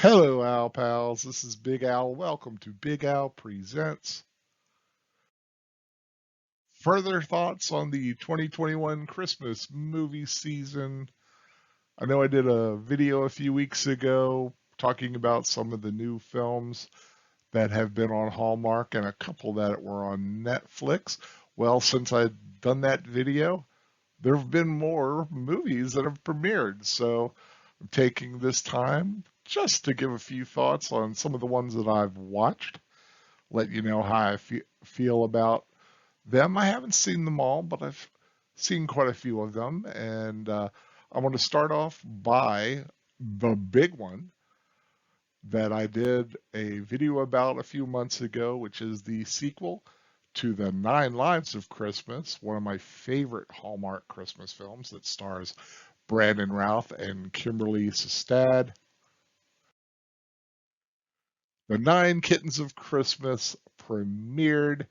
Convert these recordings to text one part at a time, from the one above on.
Hello, Al pals. This is Big Al. Welcome to Big Al Presents. Further thoughts on the 2021 Christmas movie season. I know I did a video a few weeks ago talking about some of the new films that have been on Hallmark and a couple that were on Netflix. Well, since I've done that video, there have been more movies that have premiered. So I'm taking this time just to give a few thoughts on some of the ones that I've watched, let you know how I feel about them. I haven't seen them all, but I've seen quite a few of them. And I want to start off by the big one that I did a video about a few months ago, which is the sequel to The Nine Lives of Christmas, one of my favorite Hallmark Christmas films that stars Brandon Routh and Kimberly Sestad. The Nine Kittens of Christmas premiered.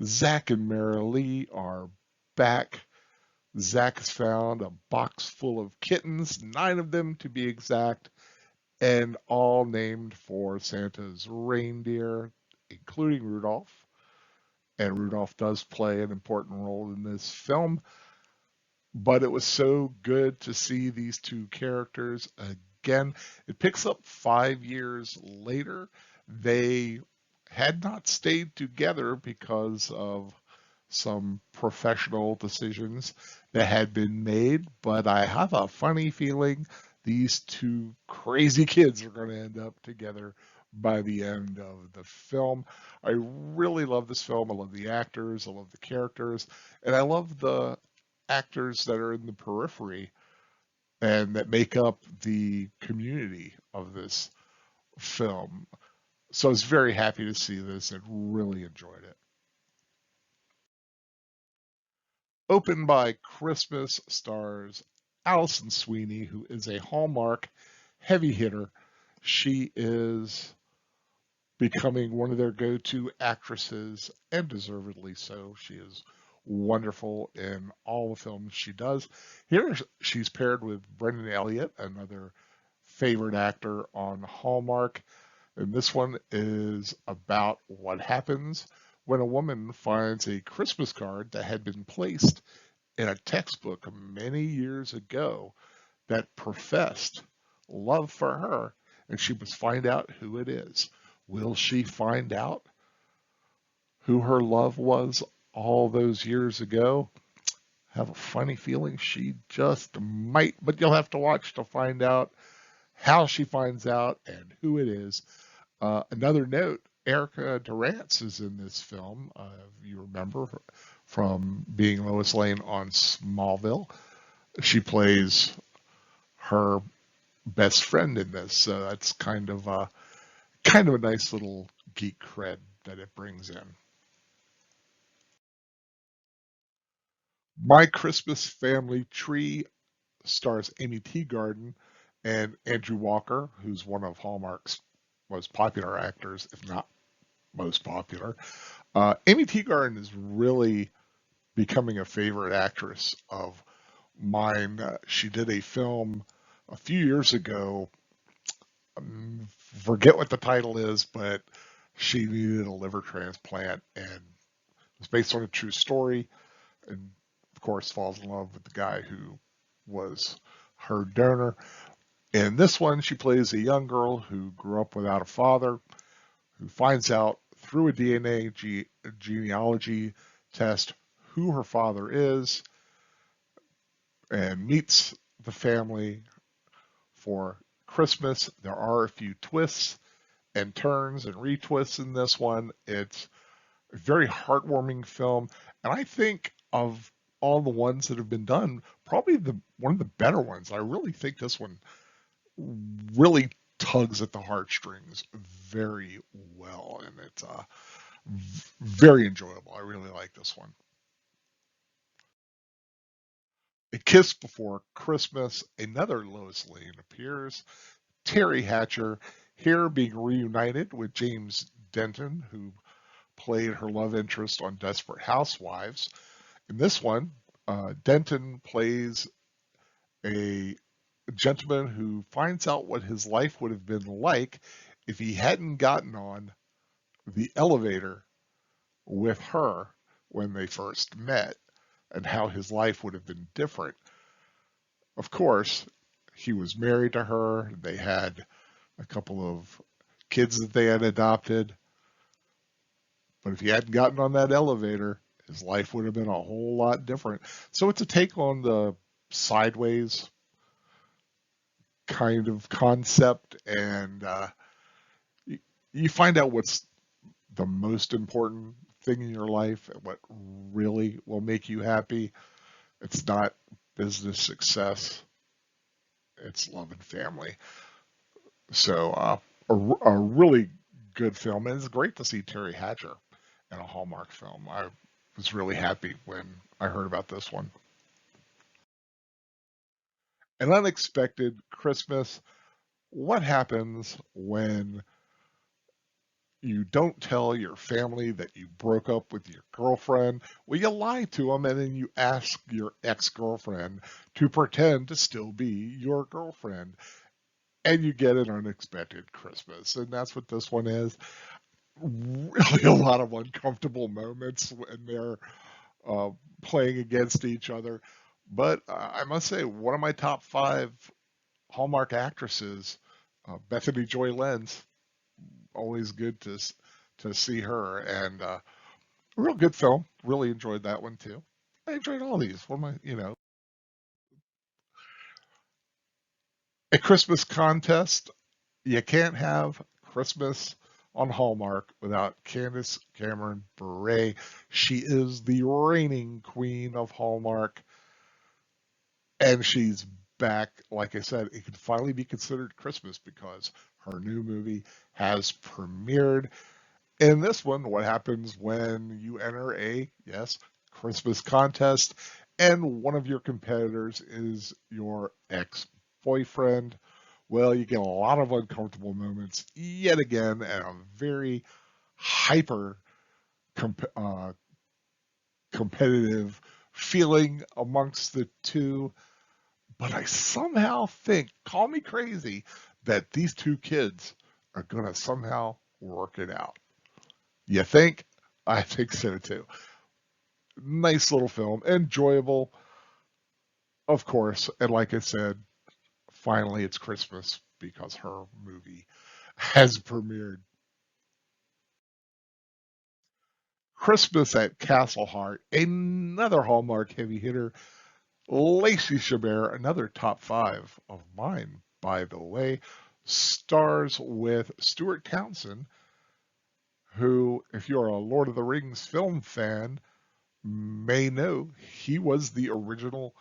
Zach and Marilee are back. Zach has found a box full of kittens, 9 of them to be exact, and all named for Santa's reindeer, including Rudolph. And Rudolph does play an important role in this film. But it was so good to see these two characters again. It picks up 5 years later. They had not stayed together because of some professional decisions that had been made, but I have a funny feeling these two crazy kids are going to end up together by the end of the film. I really love this film. I love the actors, I love the characters, and I love the actors that are in the periphery and that make up the community of this film. So I was very happy to see this and really enjoyed it. Open by Christmas stars Allison Sweeney, who is a Hallmark heavy hitter. She is becoming one of their go-to actresses, and deservedly so. She is wonderful in all the films she does. Here she's paired with Brendan Elliott, another favorite actor on Hallmark. And this one is about what happens when a woman finds a Christmas card that had been placed in a textbook many years ago that professed love for her, and she must find out who it is. Will she find out who her love was all those years ago? Have a funny feeling she just might, but you'll have to watch to find out how she finds out and who it is. Another note, Erica Durance is in this film. If you remember from being Lois Lane on Smallville, she plays her best friend in this. So that's kind of a nice little geek cred that it brings in. My Christmas Family Tree stars Amy Teagarden and Andrew Walker, who's one of Hallmark's most popular actors, if not most popular. Amy Teagarden is really becoming a favorite actress of mine. She did a film a few years ago. Forget what the title is, but she needed a liver transplant, and it's based on a true story. And of course, falls in love with the guy who was her donor. In this one, she plays a young girl who grew up without a father, who finds out through a DNA genealogy test who her father is, and meets the family for Christmas. There are a few twists and turns and retwists in this one. It's a very heartwarming film, and I think of all the ones that have been done, probably the one of the better ones. I really think this one really tugs at the heartstrings very well, and it's very enjoyable. I really like this one. A Kiss Before Christmas, another Lois Lane appears. Terry Hatcher here being reunited with James Denton, who played her love interest on Desperate Housewives. In this one, Denton plays a gentleman who finds out what his life would have been like if he hadn't gotten on the elevator with her when they first met, and how his life would have been different. Of course, he was married to her. They had a couple of kids that they had adopted. But if he hadn't gotten on that elevator, his life would have been a whole lot different. So it's a take on the sideways kind of concept, and you, you find out what's the most important thing in your life and what really will make you happy. It's not business success, it's love and family. So a really good film, and it's great to see Terry Hatcher in a Hallmark film. I was really happy when I heard about this one. An unexpected Christmas. What happens when you don't tell your family that you broke up with your girlfriend? Well, you lie to them, and then you ask your ex-girlfriend to pretend to still be your girlfriend, and you get an unexpected Christmas. And that's what this one is. Really a lot of uncomfortable moments when they're uh, playing against each other. But I must say, one of my top five Hallmark actresses, Bethany Joy Lenz, always good to see her, and a real good film. Really enjoyed that one too. I enjoyed all these. One of my, a Christmas contest. You can't have Christmas on Hallmark without Candace Cameron Bure. She is the reigning queen of Hallmark, and she's back. Like I said, it can finally be considered Christmas because her new movie has premiered. In this one, what happens when you enter a, yes, Christmas contest and one of your competitors is your ex boyfriend? Well, you get a lot of uncomfortable moments yet again, and a very hyper comp- uh, competitive feeling amongst the two. But I somehow think, call me crazy, that these two kids are going to somehow work it out. You think? I think so too. Nice little film, enjoyable, of course. And like I said, finally it's Christmas because her movie has premiered. Christmas at Castle Heart, another Hallmark heavy hitter. Lacey Chabert, another top five of mine, by the way, stars with Stuart Townsend, who, if you're a Lord of the Rings film fan, may know he was the original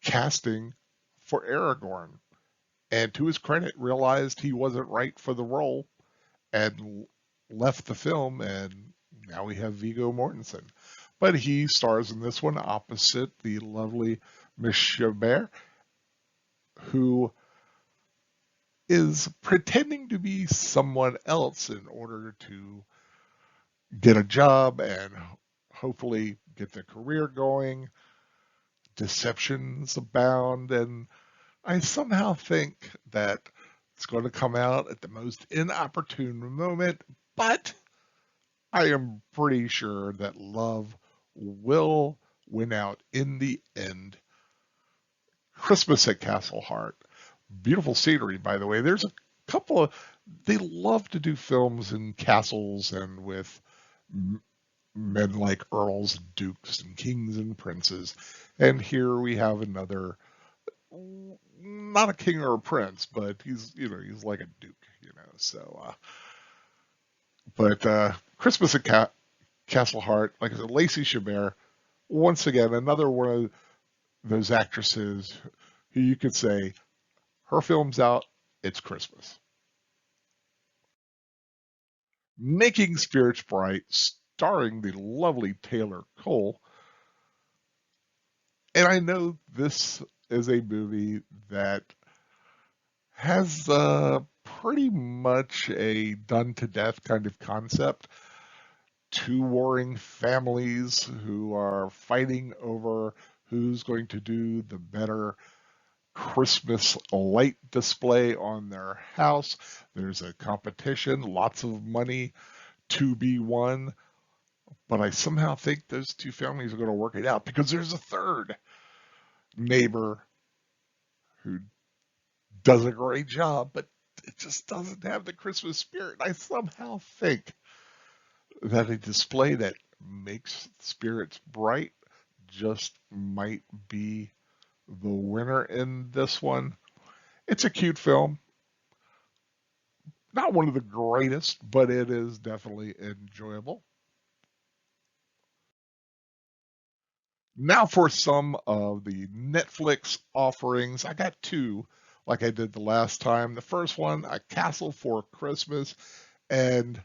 casting for Aragorn. And to his credit, realized he wasn't right for the role and left the film. And now we have Viggo Mortensen. But he stars in this one opposite the lovely Miss Chabert, who is pretending to be someone else in order to get a job and hopefully get the career going. Deceptions abound, and I somehow think that it's going to come out at the most inopportune moment, but I am pretty sure that love will win out in the end. Christmas at Castle Heart. Beautiful scenery, by the way. There's a couple of, they love to do films in castles and with men like earls, dukes, and kings and princes. And here we have another, not a king or a prince, but he's like a duke. So, but Christmas at Castle Heart, like I said, Lacey Chabert, once again, another one of those actresses who you could say her film's out, it's Christmas. Making Spirits Bright, starring the lovely Taylor Cole. And I know this is a movie that has pretty much a done to death kind of concept. Two warring families who are fighting over who's going to do the better Christmas light display on their house. There's a competition, lots of money to be won. But I somehow think those two families are going to work it out because there's a third neighbor who does a great job, but it just doesn't have the Christmas spirit. I somehow think that a display that makes spirits bright just might be the winner in this one. It's a cute film. Not one of the greatest, but it is definitely enjoyable. Now for some of the Netflix offerings. I got two, like I did the last time. The first one, A Castle for Christmas. And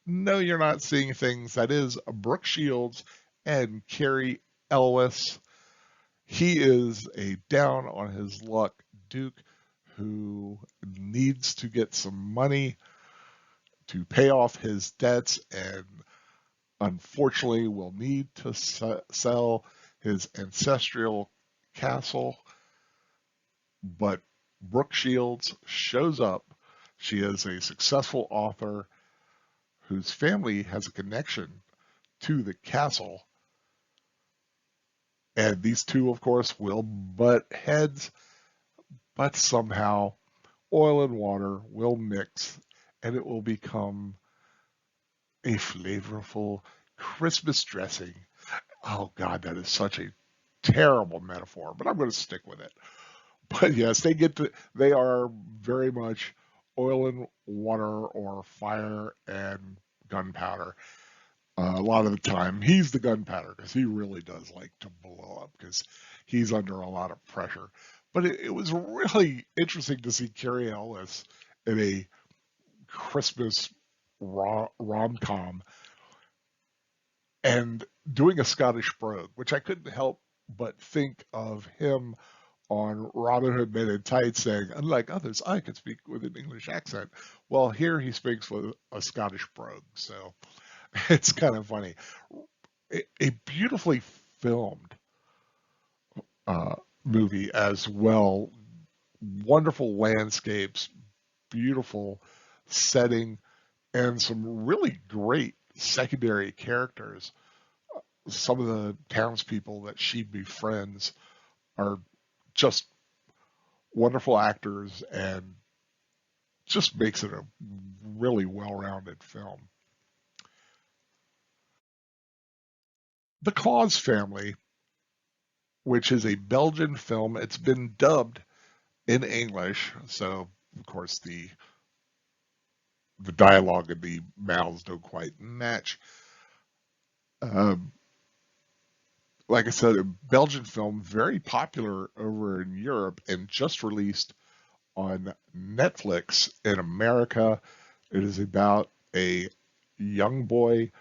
no, you're not seeing things. That is Brooke Shields and Carrie Elwes. He is a down on his luck Duke who needs to get some money to pay off his debts and unfortunately will need to sell his ancestral castle. But Brooke Shields shows up. She is a successful author whose family has a connection to the castle. And these two, of course, will butt heads, but somehow oil and water will mix and it will become a flavorful Christmas dressing. Oh God, that is such a terrible metaphor, but I'm going to stick with it. But yes, they are very much oil and water or fire and gunpowder. A lot of the time, he's the gunpowder because he really does like to blow up because he's under a lot of pressure. But it was really interesting to see Carrie Ellis in a Christmas rom-com and doing a Scottish brogue, which I couldn't help but think of him on Robin Hood Men in Tights saying, unlike others, I can speak with an English accent. Well, here he speaks with a Scottish brogue, so it's kind of funny. A beautifully filmed uh, movie as well. Wonderful landscapes, beautiful setting, and some really great secondary characters. Some of the townspeople that she befriends are just wonderful actors and just makes it a really well-rounded film. The Claus Family, which is a Belgian film, it's been dubbed in English, so of course the dialogue and the mouths don't quite match. Um, like I said, a Belgian film, very popular over in Europe and just released on Netflix in America. It is about a young boy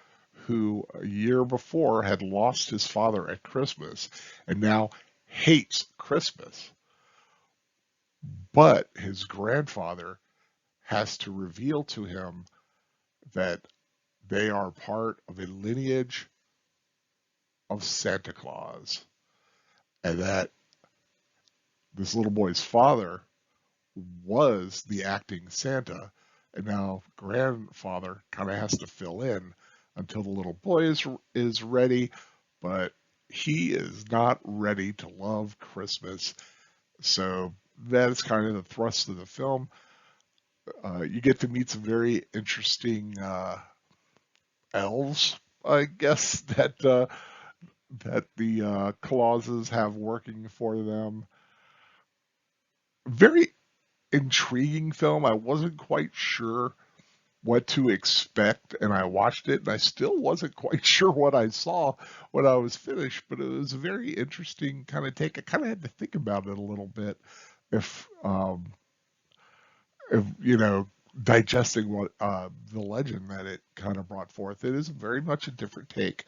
who a year before had lost his father at Christmas and now hates Christmas. But his grandfather has to reveal to him that they are part of a lineage of Santa Claus and that this little boy's father was the acting Santa, and now grandfather kind of has to fill in until the little boy is ready, but he is not ready to love Christmas. So that is kind of the thrust of the film. You get to meet some very interesting elves, I guess that the clauses have working for them. Very intriguing film. I wasn't quite sure what to expect, and I watched it, and I still wasn't quite sure what I saw when I was finished. But it was a very interesting kind of take. I kind of had to think about it a little bit, if if digesting what the legend that it kind of brought forth. It is very much a different take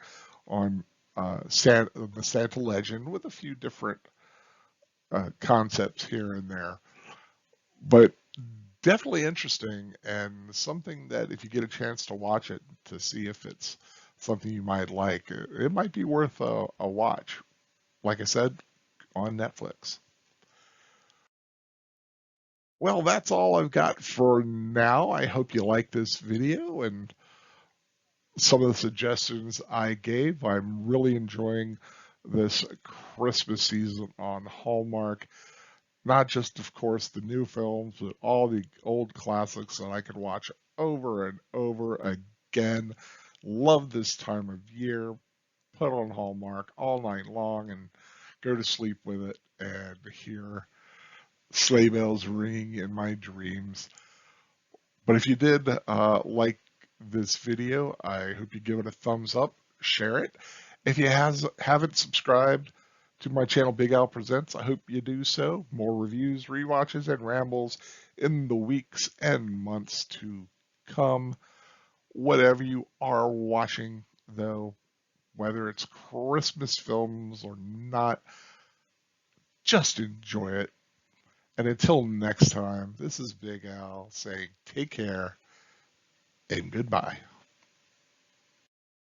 on the Santa legend with a few different concepts here and there, but definitely interesting and something that if you get a chance to watch it to see if it's something you might like, it might be worth a watch. Like I said, on Netflix. Well, that's all I've got for now. I hope you like this video and some of the suggestions I gave. I'm really enjoying this Christmas season on Hallmark. Not just, of course, the new films, but all the old classics that I could watch over and over again. Love this time of year. Put on Hallmark all night long and go to sleep with it and hear sleigh bells ringing in my dreams. But if you did like this video, I hope you give it a thumbs up, share it. If you haven't subscribed to my channel, Big Al Presents, I hope you do so. More reviews, rewatches, and rambles in the weeks and months to come. Whatever you are watching, though, whether it's Christmas films or not, just enjoy it. And until next time, this is Big Al saying take care and goodbye.